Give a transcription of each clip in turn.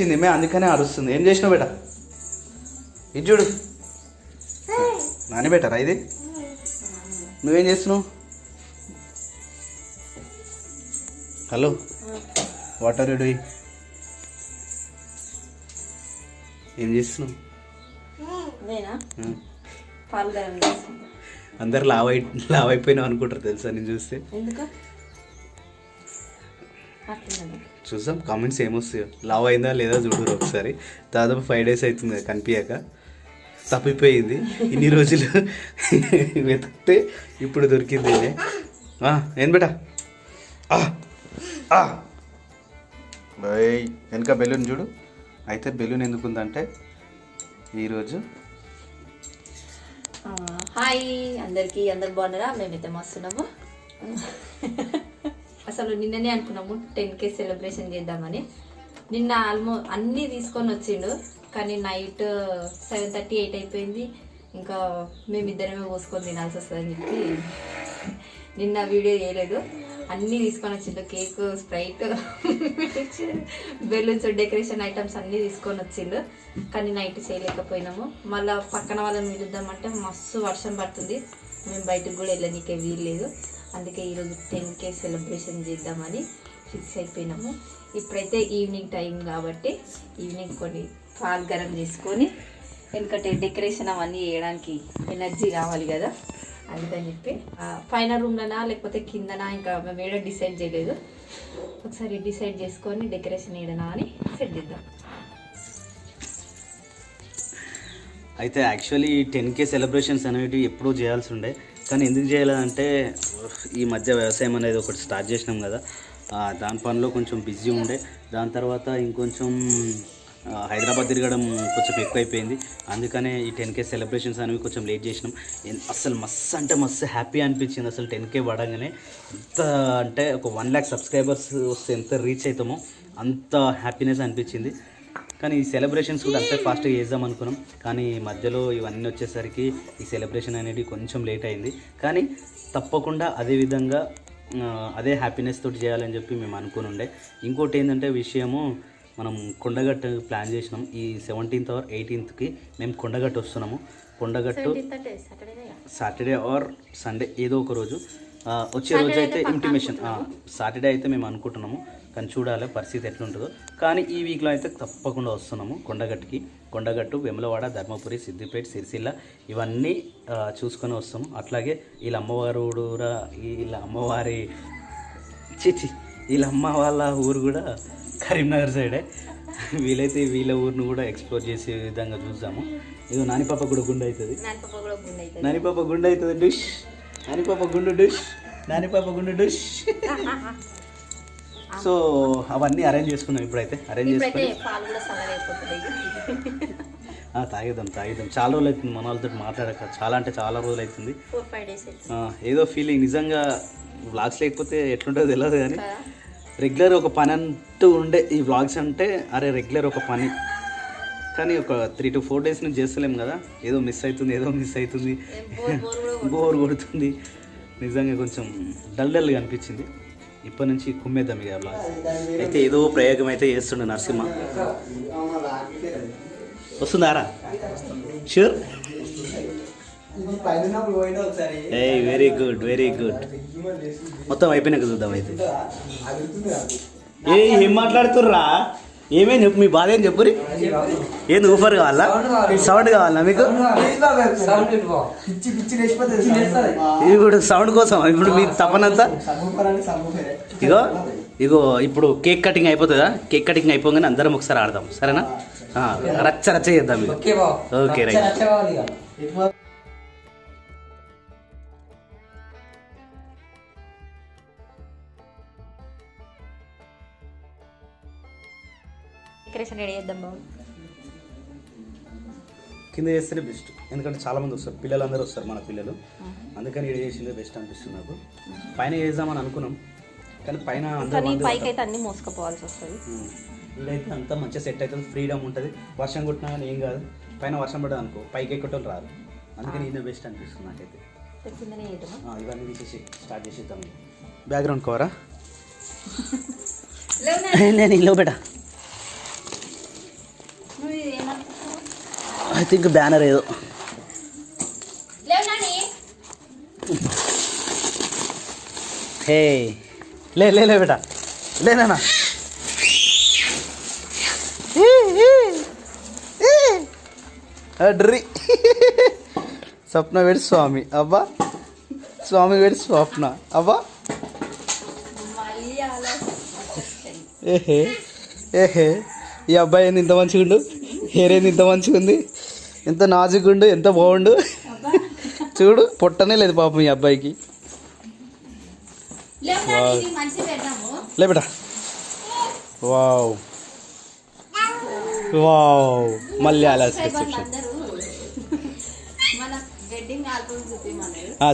చేసింది మే, అందుకనే అరుస్తుంది. ఏం చేసినావు బేట? ఇది చూడు, నాని బేటరా ఇది? నువ్వేం చేస్తున్నావు? Hello, what are you doing? ఏం చేస్తున్నావు? అందరు లావ్ అయిపోయినావు అనుకుంటారు తెలుసా నేను చూస్తే. చూసాం కామెంట్స్ ఏమొస్తాయో. లావ్ అయిందా లేదా చూడరు ఒకసారి. దాదాపు 5 days అవుతుంది కనిపించాక. తప్పిపోయింది ఇన్ని రోజులు వెతికితే ఇప్పుడు దొరికింది. ఏం బేటా? వెనక బెలూన్ చూడు. అయితే బెలూన్ ఎందుకుందంటే ఈరోజు హాయ్ అందరికీ, అందరు బాగున్నారా? మేమైతే మస్తున్నాము. అసలు నిన్ననే అనుకున్నాము 10K సెలబ్రేషన్ చేద్దామని. నిన్న అన్నీ తీసుకొని వచ్చిండు, కానీ నైట్ 7:30, 8 అయిపోయింది. ఇంకా మేమిద్దరమే పోసుకొని తినాల్సి వస్తుందని చెప్పి నిన్న వీడియో చేయలేదు. అన్నీ తీసుకొని వచ్చిండు, cake, Sprite, balloons, decoration items అన్నీ తీసుకొని వచ్చిండు. కానీ నైట్ చేయలేకపోయినాము. మళ్ళీ పక్కన వాళ్ళని పిలుద్దామంటే మస్తు వర్షం పడుతుంది, మేము బయటకు కూడా వెళ్ళనీకే వీల్లేదు. అందుకే ఈరోజు 10K సెలబ్రేషన్ చేద్దామని ఫిక్స్ అయిపోయినాము. ఇప్పుడైతే ఈవినింగ్ టైం కాబట్టి ఈవినింగ్ కొన్ని పాలు గరం చేసుకొని, ఎందుకంటే డెకరేషన్ అవన్నీ చేయడానికి ఎనర్జీ కావాలి కదా, అందుకని చెప్పి పైన రూమ్లోనా లేకపోతే కిందనా ఇంకా మేము ఏడా డిసైడ్ చేయలేదు. ఒకసారి డిసైడ్ చేసుకొని డెకరేషన్ ఏడనా అని సెట్ చేద్దాం. అయితే యాక్చువల్లీ 10K సెలబ్రేషన్స్ అనేవి ఎప్పుడూ చేయాల్సి ఉండే, కానీ ఎందుకు చేయాలంటే ఈ మధ్య వ్యవసాయం అనేది ఒకటి స్టార్ట్ చేసినాం కదా, దాని పనిలో కొంచెం బిజీ ఉండే. దాని తర్వాత ఇంకొంచెం హైదరాబాద్ తిరగడం కొంచెం ఎక్కువైపోయింది. అందుకనే ఈ 10K సెలబ్రేషన్స్ అనేవి కొంచెం లేట్ చేసినాం. అసలు మస్తు అంటే మస్తు హ్యాపీ అనిపించింది. అసలు 10K పడగానే ఎంత అంటే ఒక 1 lakh సబ్స్క్రైబర్స్ వస్తే ఎంత రీచ్ అవుతామో అంత హ్యాపీనెస్ అనిపించింది. కానీ ఈ సెలబ్రేషన్స్ కూడా అంతే ఫాస్ట్గా చేద్దాం అనుకున్నాం, కానీ మధ్యలో ఇవన్నీ వచ్చేసరికి ఈ సెలబ్రేషన్ అనేది కొంచెం లేట్ అయింది. కానీ తప్పకుండా అదేవిధంగా అదే హ్యాపీనెస్ తోటి చేయాలని చెప్పి మేము అనుకుని ఉండే. ఇంకోటి ఏంటంటే విషయము, మనం కొండగట్టు ప్లాన్ చేసినాం. ఈ 17th or 18th మేము కొండగట్టు వస్తున్నాము. కొండగట్టు సాటర్డే ఆర్ సండే ఏదో ఒక రోజు. వచ్చే రోజు అయితే ఇంటిమేషన్ సాటర్డే అయితే మేము అనుకుంటున్నాము, కానీ చూడాలి పరిస్థితి ఎట్లుంటుందో. కానీ ఈ వీక్లో అయితే తప్పకుండా వస్తున్నాము కొండగట్టుకి. కొండగట్టు, వేములవాడ, ధర్మపురి, సిద్దిపేట, సిరిసిల్ల ఇవన్నీ చూసుకొని వస్తాము. అట్లాగే వీళ్ళ అమ్మవారు కూడా, వీళ్ళ అమ్మవారి వీళ్ళ అమ్మ వాళ్ళ ఊరు కూడా కరీంనగర్ సైడే. వీలైతే వీళ్ళ ఊరిని కూడా ఎక్స్ప్లోర్ చేసే విధంగా చూద్దాము. ఏదో నానిపాప కూడా గుండె అవుతుంది, నానిపాప గుండె అవుతుంది, డుష్ నానిపాప గుండు డుష్, నానిపాప గుండు డుష్. సో అవన్నీ అరేంజ్ చేసుకున్నాం. ఇప్పుడైతే అరేంజ్ చేసుకుని తాగిద్దాం. చాలా రోజులు అవుతుంది మన వాళ్ళతో మాట్లాడక, చాలా అంటే చాలా రోజులు అవుతుంది. ఏదో ఫీలింగ్ నిజంగా. వ్లాగ్స్ లేకపోతే ఎట్లుంటుందో తెలియదు, కానీ రెగ్యులర్ ఒక పని అంటూ ఉండే ఈ వ్లాగ్స్ అంటే, అరే రెగ్యులర్ ఒక పని, కానీ ఒక 3 to 4 days నుంచి చేస్తలేం కదా. ఏదో మిస్ అవుతుంది, బోర్ కొడుతుంది. నిజంగా కొంచెం డల్గా అనిపించింది. ఇప్పటి నుంచి కుమ్మేద్దాం ఇక వ్లాగ్స్. అయితే ఏదో ప్రయోగం అయితే చేస్తుండే నరసింహ. వస్తుందారా? షూర్. Very good. మొత్తం అయిపోయినాక చూద్దాం. అయితే ఏం మాట్లాడుతుర్రా? ఏమేమి చెప్పు, మీ బాధ ఏం చెప్పురి. ఏంది ఊఫర్ కావాలా, సౌండ్ కావాలా మీకు? ఇది కూడా సౌండ్ కోసం ఇప్పుడు మీ తపనంతా. ఇగో ఇప్పుడు కేక్ కటింగ్ అయిపోతుందా? కేక్ కటింగ్ అయిపోగానే అందరం ఒకసారి ఆడదాం, సరేనా? రచ్చ చేద్దాం. Okay right. డెకరేషన్ రెడీ చేద్దాం బాబు. కింద చేస్తేనే బెస్ట్, ఎందుకంటే చాలామంది వస్తారు, పిల్లలందరూ వస్తారు మన పిల్లలు. అందుకని ఇది చేసిందే బెస్ట్ అనిపిస్తుంది నాకు. పైన చేద్దామని అనుకున్నాం, కానీ పైన పైకి అయితే అన్ని మోసుకుపోవాల్సి వస్తుంది. ఇదైతే అంతా మంచిగా సెట్ అవుతుంది, ఫ్రీడమ్ ఉంటుంది. వర్షం కొట్టినా కానీ ఏం కాదు. పైన వర్షం పడదు అనుకో, పైకి ఎక్కటోళ్ళు రాదు. అందుకని ఇదే బెస్ట్ అనిపిస్తుంది నాకైతే. ఇవన్నీ తీసేసి స్టార్ట్ చేసేద్దాం. బ్యాక్గ్రౌండ్ కవరా నేను ఇల్లు బెట. ఐ థింక్ బ్యానర్ ఏదో. హే లే లే లే బేటా లేనా డ్రీ. స్వప్న వేడి స్వామి అబ్బా, స్వామి వేడి స్వప్న అబ్బా. ఏహే ఏహే ఈ అబ్బాయి ఏంది ఇంత మంచిగుండు, హెయిర్ ఏంది ఇంత మంచిగుంది, ఎంత నాజుగుండు, ఎంత బాగుండు చూడు. పొట్టనే లేదు పాపం ఈ అబ్బాయికి. లే బేటా. వావ్ వావ్ మలయాళ రిసెప్షన్.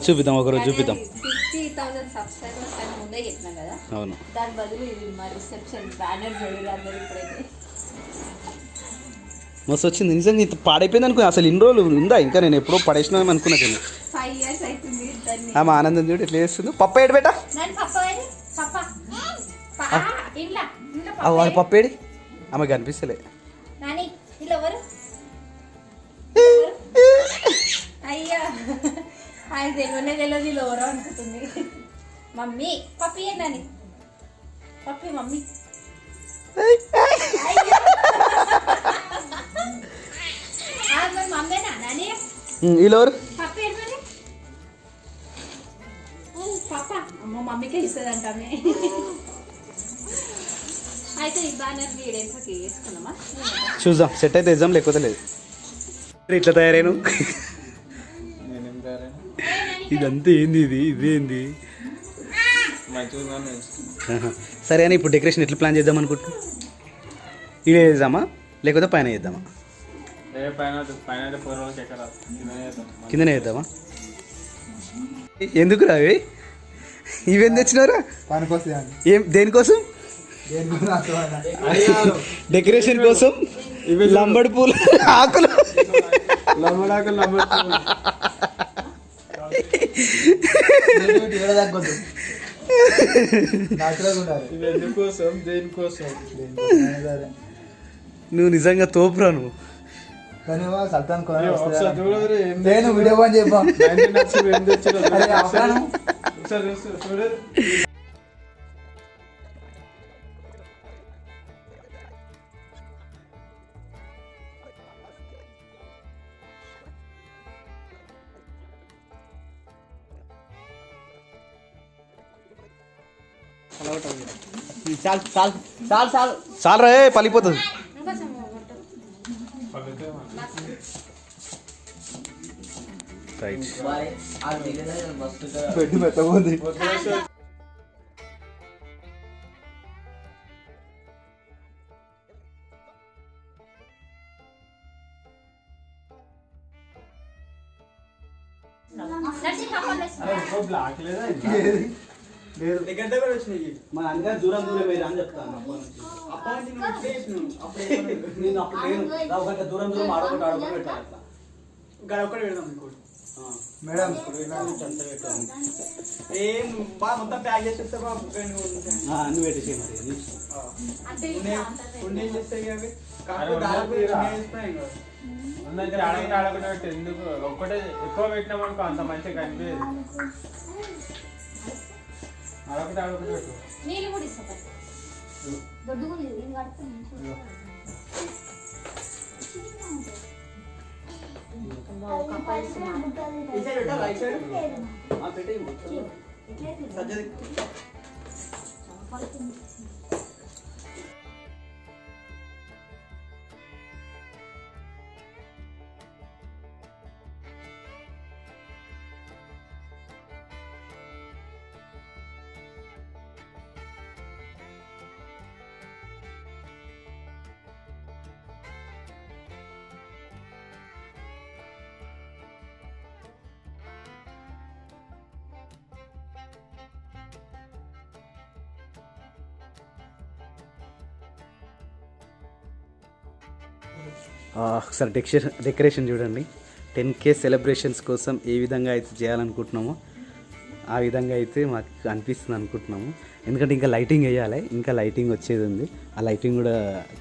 చూపిద్దాం ఒకరోజు చూపిద్దాం. 50,000 సబ్స్క్రైబర్స్ అని ముందే చెప్పినా కదా. అవును, దాని బదులు ఇది మా రిసెప్షన్ బ్యానర్ చూడరు అందరు ఇప్పుడైతే. మస్తు వచ్చింది నిజంగా. ఇంత పాడైపోయింది అనుకున్నా అసలు. ఇన్ని రోజులు ఉందా ఇంకా, నేను ఎప్పుడో పడేసినా అనుకున్నా. 5 years అవుతుంది దాన్ని. ఆమె ఆనందం చూడు ఎట్లా చేస్తుందో. పప్ప ఏడు బేటా, వాడి పప్పేడి ఆమె కనిపిస్తలే. అయ్యా ఆయన తెలియదు ఇలా ఎవరో అనుకుంటుంది. మమ్మీ పప్పి ఏంటని పప్పి మమ్మీ. మమ్మేనా నాని వీళ్ళెవరు? పప్పి ఏంటని పప్ప అమ్మ మమ్మీకే ఇస్తుందంట. అయితే ఈ బ్యానర్ వీడేంతకి వేసుకున్నామా చూద్దాం, సెట్ అయితే ఇద్దాం లేకపోతే లేదు. ఇట్లా తయారైన ఇదంతా ఏంది, ఇదేంది? సరే అని ఇప్పుడు డెకరేషన్ ఎట్లా ప్లాన్ చేద్దాం అనుకుంటున్నాం? ఇదే చేద్దామా లేకపోతే పైన చేద్దామా? కిందనే చేద్దామా? ఎందుకు రావి ఇవేం తెచ్చినారా? ఏం దేనికోసం? డెకరేషన్ కోసం లంబడి పూలు ఆకులు. నువ్వు నిజంగా తోపురా నువ్వు. చాలరా పలిపోతుంది. పెట్టి పెట్టబోతుంది. మన అందుకని దూరం దూరం వేరే అని చెప్తాను. నేను అప్పుడు లేను, ఒక దూరం దూరం ఆడొకటి ఆడొకటి పెట్టాలి. అట్లా ఒక్కటి పెడదాం ఇంకోటి మేడం. ఏం బాగా మొత్తం ప్యాక్ చేసేస్తే అన్ని పెట్టేసి మరి ఏం చేస్తాయి అవి దగ్గర ఆడొకటి ఆడొకటి పెట్టి ఎందుకు ఒక్కటే ఎక్కువ పెట్టినాం అనుకో అంత మంచిగా కనిపించదు. ఆడొకటి ఆడొకటి పెట్టు. నీళ్ళు కూడా ఇస్తా ఒకసారి డెకరేషన్ చూడండి. 10K సెలబ్రేషన్స్ కోసం ఏ విధంగా అయితే చేయాలనుకుంటున్నామో ఆ విధంగా అయితే మాకు అనిపిస్తుంది అనుకుంటున్నాము. ఎందుకంటే ఇంకా లైటింగ్ వేయాలి, ఇంకా లైటింగ్ వచ్చేది ఉంది. ఆ లైటింగ్ కూడా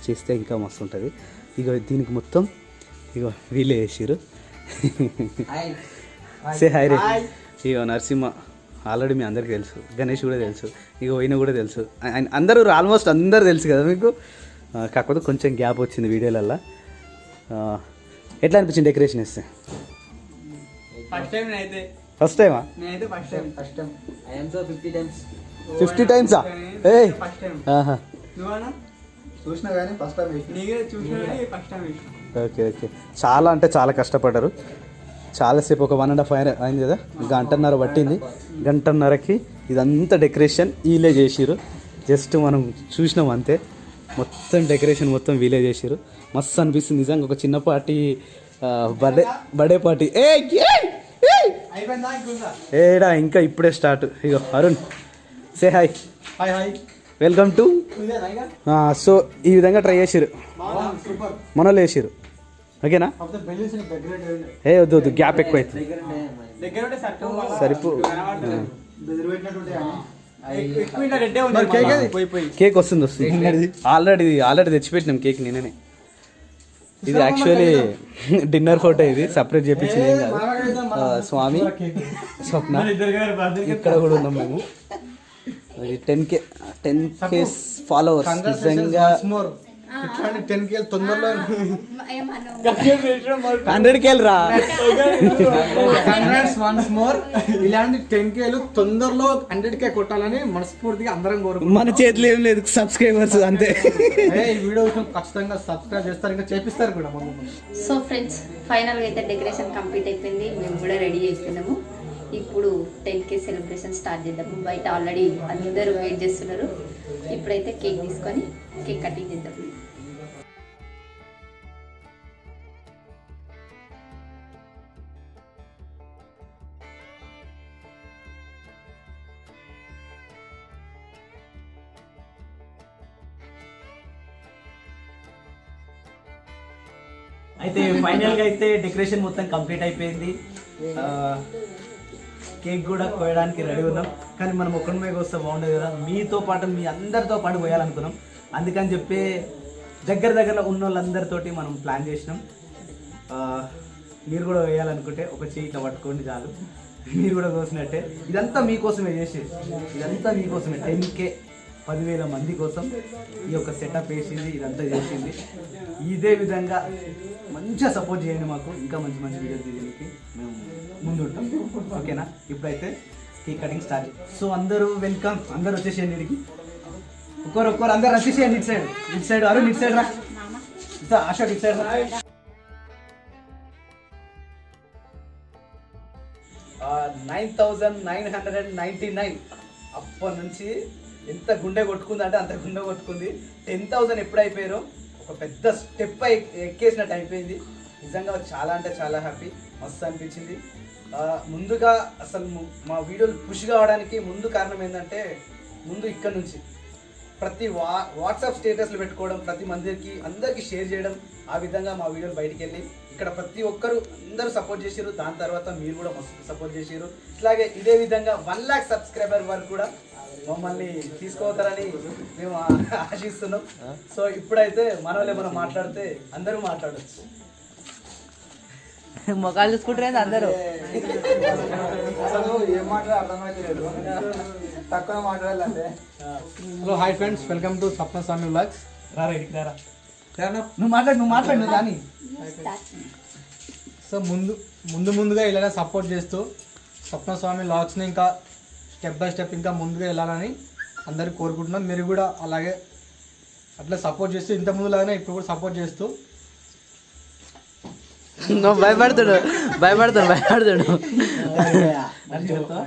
చేస్తే ఇంకా మస్తు ఉంటుంది. ఇక దీనికి మొత్తం ఇగో వీళ్ళే చేసిరు. సే హాయ్ రే. ఇగో నరసింహ ఆల్రెడీ మీ అందరికి తెలుసు, గణేష్ కూడా తెలుసు, ఇక ఈయన కూడా తెలుసు, అందరూ ఆల్మోస్ట్ అందరూ తెలుసు కదా మీకు. కాకపోతే కొంచెం గ్యాప్ వచ్చింది వీడియోలల్లో. ఎట్లా అనిపించింది డెకరేషన్ వేస్తే? ఫస్ట్ టైమా? 50 టైమ్సా? Okay okay. చాలా అంటే చాలా కష్టపడ్డారు. చాలాసేపు ఒక 1.5 hour అయింది కదా, గంటన్నర పట్టింది. గంటన్నరకి ఇదంతా డెకరేషన్ వీళ్ళే చేసిరు. జస్ట్ మనం చూసినాం అంతే. మొత్తం డెకరేషన్ మొత్తం వీళ్ళే చేసిరు. మస్తు అనిపిస్తుంది నిజంగా. ఒక చిన్నపాటి బర్త్డే పార్టీ. ఏడా ఇంకా ఇప్పుడే start. Ego Arun say hi. Welcome to. So ఈ విధంగా ట్రై చేసిరు, మనోళ్ళు వేసిరు. ఓకేనా? వద్దు వద్దు, గ్యాప్ ఎక్కువ అవుతుంది. సరిపో. కేక్ వస్తుంది. ఆల్రెడీ తెచ్చిపెట్టినాం కేక్ నేనే. ఇది యాక్చువల్లీ డిన్నర్ ఫోటో. ఇది సపరేట్ చేయించింది ఏం కాదు. స్వామి, స్వప్న ఇక్కడ కూడా ఉన్నాం మేము. 10K followers. నిజంగా 10K తొందరలో 100K రా. Once more. ఇలాంటి 10K తొందరలో 100K కొట్టాలని మనస్ఫూర్తిగా అందరం కోరుకుంటున్నాం. మన చేతిలో ఏం లేదు, సబ్స్క్రైబర్స్ అంతే. ఈ వీడియో ఖచ్చితంగా సబ్స్క్రైబ్ చేస్తారు, ఇంకా చేపిస్తారు కూడా. సో ఫ్రెండ్స్, ఫైనల్గా అయితే డెకరేషన్ కంప్లీట్ అయిపోయింది. మేము కూడా రెడీ అయిపోయినాము. ఇప్పుడు 10K సెలబ్రేషన్ స్టార్ట్ చేద్దాము. బయట ఆల్రెడీ అందరూ వెయిట్ చేస్తున్నారు. ఇప్పుడైతే కేక్ తీసుకొని కేక్ కటింగ్ చేద్దాము. అయితే ఫైనల్గా అయితే డెకరేషన్ మొత్తం కంప్లీట్ అయిపోయింది. కేక్ కూడా కోయడానికి రెడీ ఉన్నాం. కానీ మనం ఒక్కడి మీద వస్తే బాగుండదు కదా, మీతో పాటు మీ అందరితో పాటు పోయాలనుకున్నాం. అందుకని చెప్పి దగ్గరలో ఉన్న వాళ్ళందరితోటి మనం ప్లాన్ చేసినాం. మీరు కూడా వేయాలనుకుంటే ఒక చేయి ఇట్లా పట్టుకోండి చాలు, మీరు కూడా కోసినట్టే. ఇదంతా మీకోసమే చేసేది, ఇదంతా మీకోసమే. 10K 10,000 మంది కోసం ఈ యొక్క సెటప్ వేసింది, ఇదంతా చేసింది. ఇదే విధంగా మంచిగా సపోర్ట్ చేయండి మాకు. ఇంకా మంచి మంచి వీడియోస్ తీయడానికి మేము ముందుంటాం. ఓకేనా? ఇప్పుడైతే కేక్ కటింగ్ స్టార్ట్. సో అందరూ వెల్కమ్, అందరూ వచ్చేసేయండి ఇడికి. ఒక్కరు అందరు వచ్చేసేయండి. ఇటు సైడ్ అరుణ్, ఇటు సైడ్ రా. అశోక్ ఇటు సైడ్ రా. 9,999 అప్పటి నుంచి ఎంత గుండె కొట్టుకుంది అంటే అంత గుండె కొట్టుకుంది. 10,000 ఎప్పుడు అయిపోయారో ఒక పెద్ద స్టెప్ ఎక్కేసినట్టు అయిపోయింది. నిజంగా చాలా అంటే చాలా హ్యాపీ, మస్తు అనిపించింది. ముందుగా అసలు మా వీడియోలు పుష్ కావడానికి ముందు కారణం ఏంటంటే, ముందు ఇక్కడ నుంచి ప్రతి వాట్సాప్ స్టేటస్లు పెట్టుకోవడం, ప్రతి అందరికీ షేర్ చేయడం, ఆ విధంగా మా వీడియోలు బయటికి వెళ్ళి ఇక్కడ ప్రతి ఒక్కరు అందరూ సపోర్ట్ చేసారు. దాని తర్వాత మీరు కూడా మస్తు సపోర్ట్ చేసారు. ఇట్లాగే ఇదే విధంగా 1 lakh సబ్స్క్రైబర్ వరకు కూడా మమ్మల్ని తీసుకోతారని మేము ఆశిస్తున్నాం. సో ఇప్పుడైతే మనోళ్ళే మనం మాట్లాడితే అందరూ మాట్లాడచ్చు. మొక్కలు చూసుకుంటారే అందరూ. ఏం మాట్లాడాలి అర్థమైతే తక్కువ మాట్లాడాలంటే. Hello hi friends, welcome to Swapna Swamy vlogs. నువ్వు మాట్లాడు కానీ. సో ముందుగా ఇలాగే సపోర్ట్ చేస్తూ స్వప్న స్వామి వ్లాగ్స్ని ఇంకా స్టెప్ బై స్టెప్ ఇంకా ముందుగా వెళ్ళాలని అందరికీ కోరుకుంటున్నాం. మీరు కూడా అలాగే అట్లా సపోర్ట్ చేస్తూ, ఇంత ముందులాగానే ఇప్పుడు కూడా సపోర్ట్ చేస్తూ. నువ్వు భయపడుతుడు.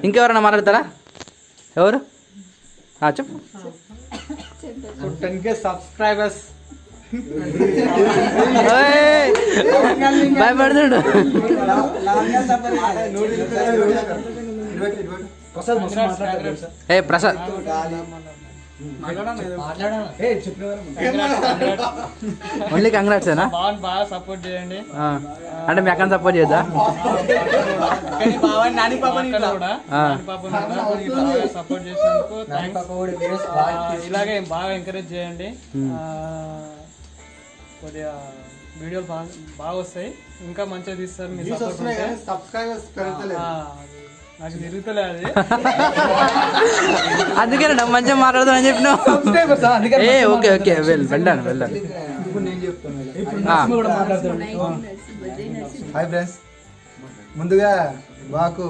ఇంకెవరన్నా మాట్లాడతారా? ఎవరు చెప్పు. 10K subscribers. భయపడుతుడు. ప్రసాద్ ఓన్లీ కంగ్రాట్స్ ఏనా? బాగా సపోర్ట్ చేయండి. అంటే మీ అక్కని సపోర్ట్ చేద్దా? సపోర్ట్ చేసినందుకు ఇలాగే బాగా ఎంకరేజ్ చేయండి. కొద్దిగా వీడియోలు బాగా వస్తాయి, ఇంకా మంచిగా తీస్తారు. మీ వ్యూస్ support వస్తున్నాయి ఉంటే. కానీ సబ్స్క్రైబర్స్ పెరుగుతలేదు. నాకు తిరుగుతలే అది. అందుకే మంచిగా మాట్లాడుతానని చెప్పినావు. ఏ ఓకే ఓకే వెళ్ళాను. ఇప్పుడు నేను చెప్తాను. ఆ. కూడా మాట్లాడుతాను. హాయ్ ఫ్రెండ్స్, ముందుగా బాకు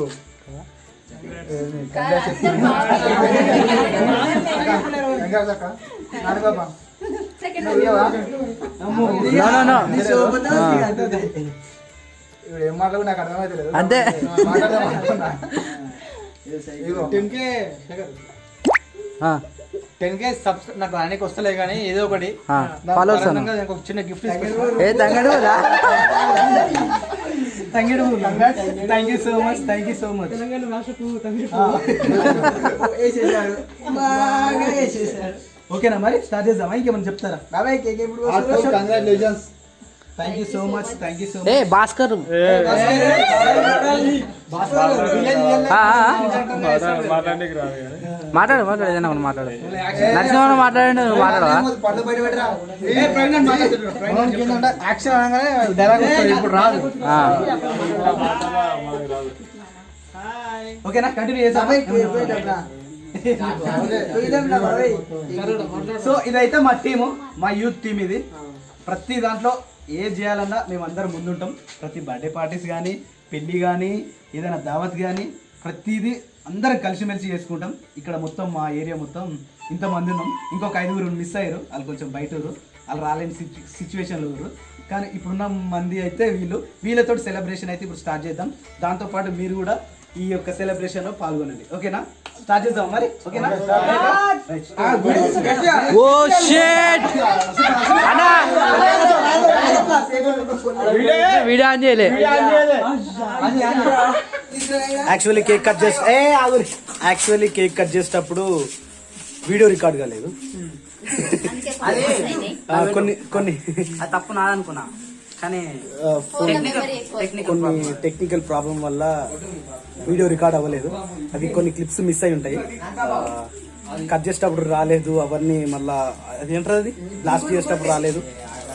ఏం మాట్లాడు నాకు అర్థమైతే లేదు. అంతే. 10K సబ్స్క్రైబ్ నాకు అనేక వస్తలే కానీ ఏదో ఒకటి ఫాలో అవుతాను. నాకు ఒక చిన్న గిఫ్ట్ ఏ తంగడు thank you so much. Telangana రాష్ట్ర ఓకేనా మరి స్టార్ట్ చేద్దామా? ఇంకేమైనా చెప్తారా? Congratulations. Thank you so much. ఏ భాస్కర్ మాట్లాడు ఏదైనా ఒకటి మాట్లాడు. నరసింహ మాట్లాడండి, నువ్వు మాట్లాడవా? యాక్షన్ అనగానే డైలాగ్ వస్తుంది, ఇప్పుడు రాదు. ఓకేనా, కంటిన్యూ చేద్దాం. సో ఇదైతే మా టీము, మా యూత్ టీం. ఇది ప్రతి దాంట్లో ఏది చేయాలన్నా మేము అందరం ముందుంటాం. ప్రతి బర్త్డే పార్టీస్ కానీ, పెళ్ళి కానీ, ఏదైనా దావత్ కానీ, ప్రతిదీ అందరం కలిసిమెలిసి చేసుకుంటాం. ఇక్కడ మొత్తం మా ఏరియా మొత్తం ఇంతమంది ఉన్నాం. ఇంకొక 5 మిస్ అయ్యారు, వాళ్ళు కొంచెం బయట వాళ్ళు రాలేని సిచ్యువేషన్లో ఉన్నారు. కానీ ఇప్పుడున్న మంది అయితే వీళ్ళతో సెలబ్రేషన్ అయితే ఇప్పుడు స్టార్ట్ చేద్దాం. దాంతోపాటు మీరు కూడా ఈ యొక్క సెలబ్రేషన్లో పాల్గొనండి. ఓకేనా, స్టార్ట్ చేద్దాం మరి. ఓకేనా, ఓ షిట్ అన్నా వీడియో ఆన్ చేయలే. యాక్చువల్లీ కేక్ కట్ చేసేటప్పుడు వీడియో రికార్డ్ కాలేదు. కొన్ని అది తప్పు నాదనుకున్నా, కానీ కొన్ని టెక్నికల్ ప్రాబ్లం వల్ల వీడియో రికార్డ్ అవ్వలేదు. అవి కొన్ని క్లిప్స్ మిస్ అయి ఉంటాయి. కట్ చేసేటప్పుడు రాలేదు అవన్నీ. మళ్ళా అది ఏంటారు, అది లాస్ట్ చేసేటప్పుడు రాలేదు.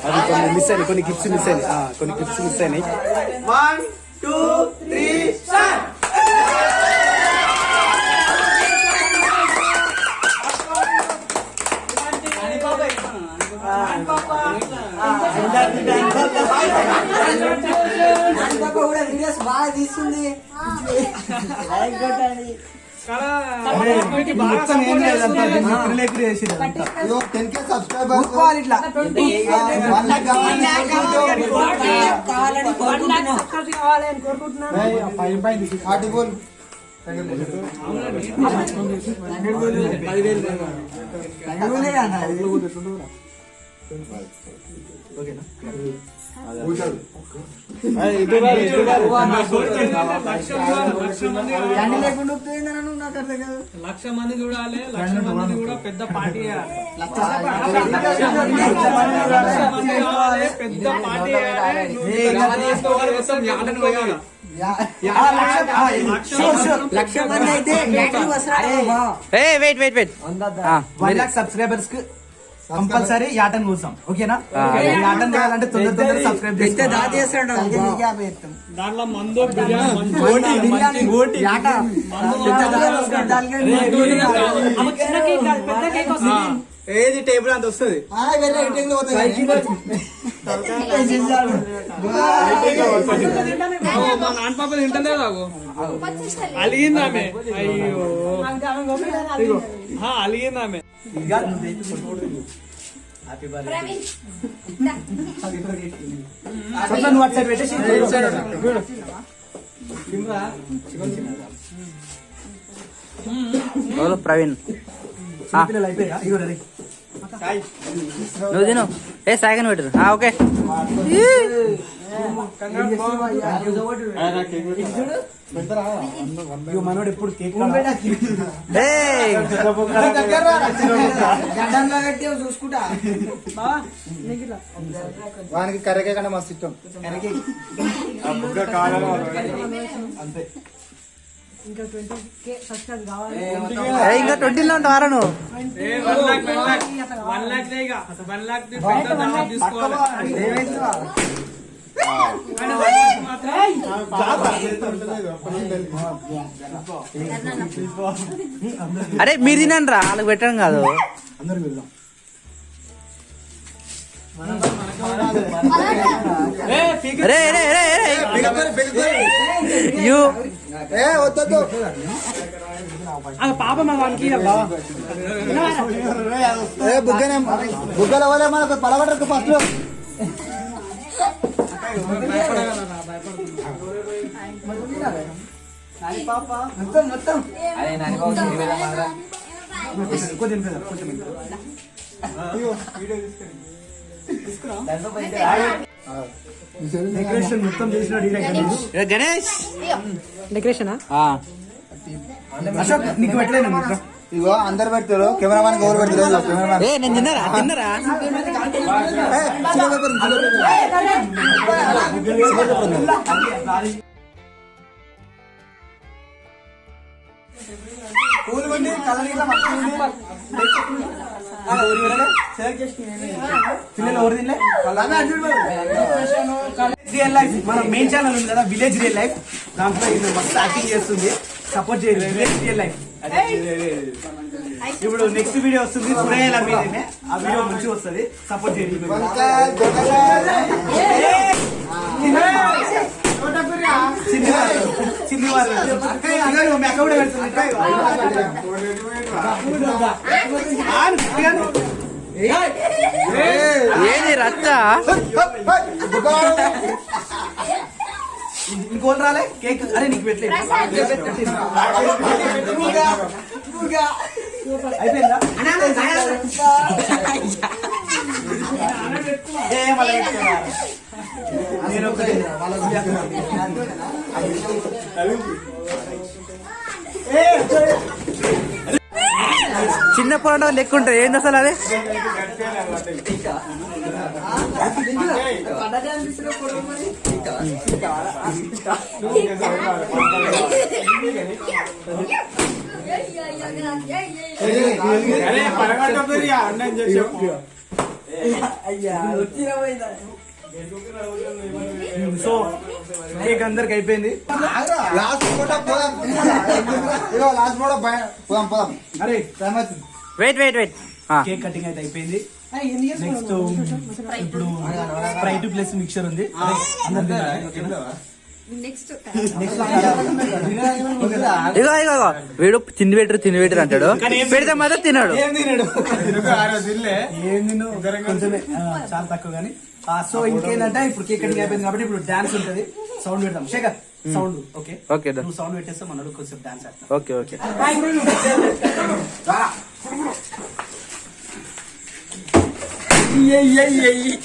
అవి కొన్ని మిస్ అయినాయి, కొన్ని క్లిప్స్ మిస్ అయినాయి. 1 2 3 స్టార్ట్. బాగా తీస్తుంది. లక్ష మంది చూడాలి, లక్ష మంది కూడా పెద్ద పార్టీ పెద్ద పార్టీ. లక్ష మంది అయితే వెయిట్ 1 lakh సబ్స్క్రైబర్స్ కి కంపల్సరీ యాటన్ కోసం. ఓకేనా, యాటన్ చేయాలంటే తొందర సబ్స్క్రైబ్ చేస్తే దాంట్లో మందు ఏది టేబుల్ అంత వస్తుంది. మా నాన్న పాప తింటనే రావు అలిగిందామె. అయ్యో అలిగిందామె. ప్రవీణ్ నువ్వు తిను. ఏ సాగని పెట్టరు. ఓకే మనోడు ఎప్పుడు కేక్ చూసుకుంటా వానికి కర్రకే కన్నా మస్తు ఇష్టం. అంతే. ఇంకా 20లో ఉంటావారా నువ్వు? 1 लाख 1 लाख ఇక 1 లాక్ పెద్ద దావత్ తీసుకోవాలి కానీ 1 లాక్ మాత్రం అరే మీరు తినండి రా వాళ్ళకి పెట్టడం కాదు అరే అరే అరే యూ బుగ్గల వల్ల మనకు పలగొట్టకు ఫస్ట్ మొత్తం డెకరేషన్ మొత్తం చేసినాడు గణేష్ డెకరేషనా అశోక్ నీకు పెట్టలేదు మొత్తం ఇగో అందరు పెడతారు కెమెరామాన్ ఎవరు పెడతారు కెమెరామాన్ ఏ నేను తిన్నారా తిన్నారా పూలు కొండి కలర్ ఇట్లా పిల్లలు ఎవరు తినలే రియల్ లైఫ్ మన మెయిన్ ఛానల్ ఉంది కదా విలేజ్ రియల్ లైఫ్ దాంట్లో ఇది మస్తు యాక్టింగ్ చేస్తుంది సపోర్ట్ చేయండి విలేజ్ రియల్ లైఫ్ ఇప్పుడు నెక్స్ట్ వీడియో వస్తుంది సురేలా మీదనే ఆ వీడియో మంచిగా వస్తుంది సపోర్ట్ చేయండి చిన్ని వారు మీ అక్క కూడా పెడుతుంది ఏది రచ్చ ఇంకోటి రాలే కేక్ అరే నీకు పెట్టలేదు అయిపోయిందా నేను ఒకటి చిన్న పొరలో లెక్క ఉంటుంది ఏంది అసలు అదే సో కేక్ అందరికి అయిపోయింది లాస్ట్ ఫోటో పోదాం పోదాం అరే wait wait wait cake cutting అయితే అయిపోయింది నెక్స్ట్ ఇప్పుడు ఫ్రై టు ప్లస్ మిక్చర్ ఉంది అందరు తిన్నారా? నెక్స్ట్ ఇగో ఇగో ఇగో. వీడు తిండి పెట్టరు అంటాడు పెడితే మాత్రం తిన్నాడు ఏం తిన్నాడు ఏం తిను కొంచెమే చాలా తక్కువ కానీ సో ఇంకేంటంటే ఇప్పుడు కేక్ కటింగ్ అయిపోయింది కాబట్టి ఇప్పుడు డాన్స్ ఉంటది సౌండ్ పెడతాం శేఖర్ సౌండ్ ఓకే ఓకే నువ్వు సౌండ్ పెట్టేస్తే మనడు కొంచెం డాన్స్ ఆడతాం ఓకే ఓకే వెరీ గుడ్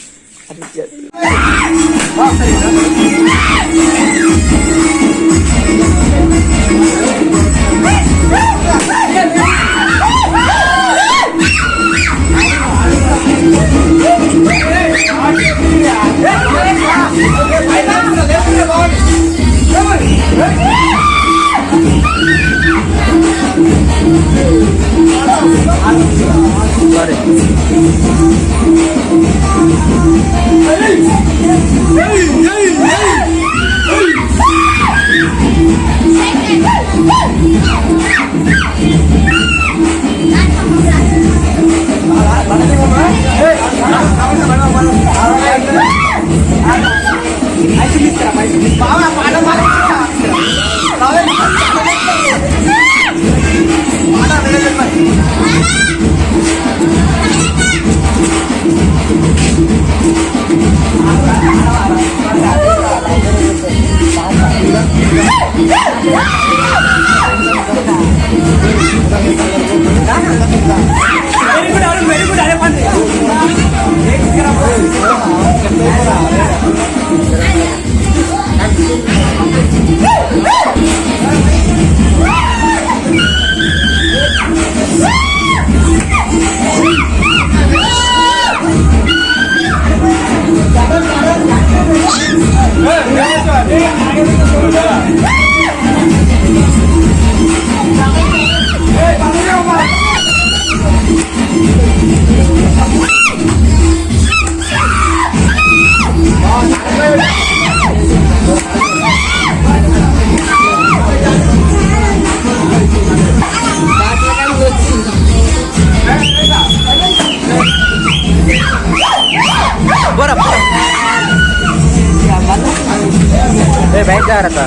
జాగ్రత్త.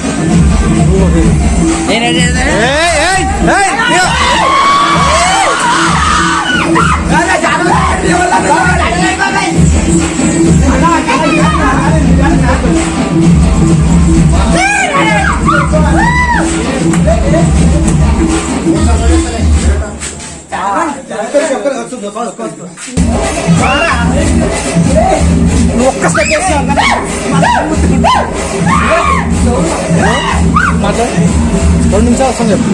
నేను ఒక్క స్టెప్ వేస్తా 2 నిమిషాలు వస్తాను చెప్పు.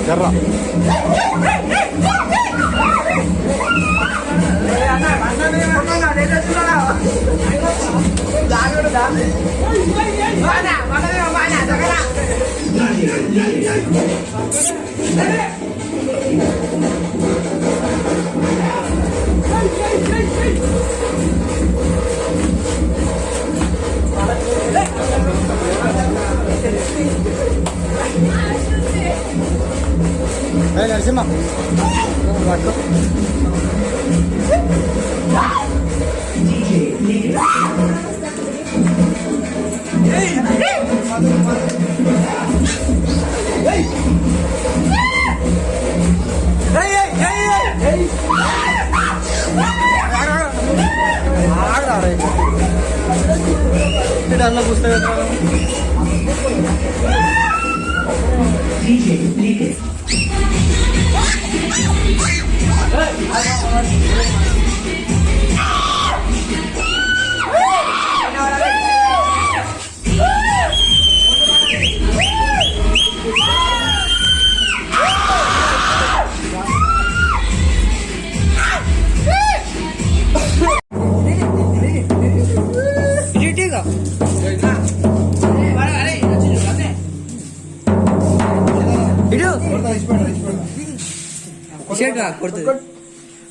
జర్రా నరసింహ అన్న పుస్తకం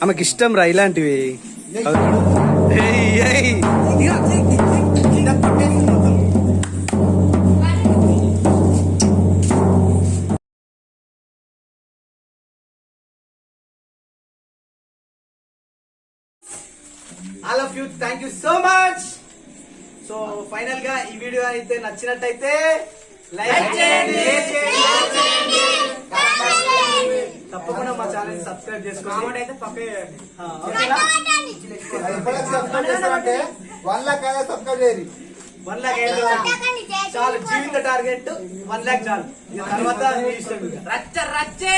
ఆమెకి ఇష్టం రా ఇలాంటివి. All of you thank you so much. So final గా ఈ వీడియో అయితే నచ్చినట్టయితే లైక్ చేయండి, తప్పకుండా మా ఛానల్ సబ్స్క్రైబ్ చేసుకోండి. అయితే పక్కే 1 लाख సబ్స్క్రైబ్ చేయండి. 1 लाख చాలు, జీవిత టార్గెట్ 1 लाख చాలు. తర్వాత మీ ఇష్టం. రచ్చ రచ్చే.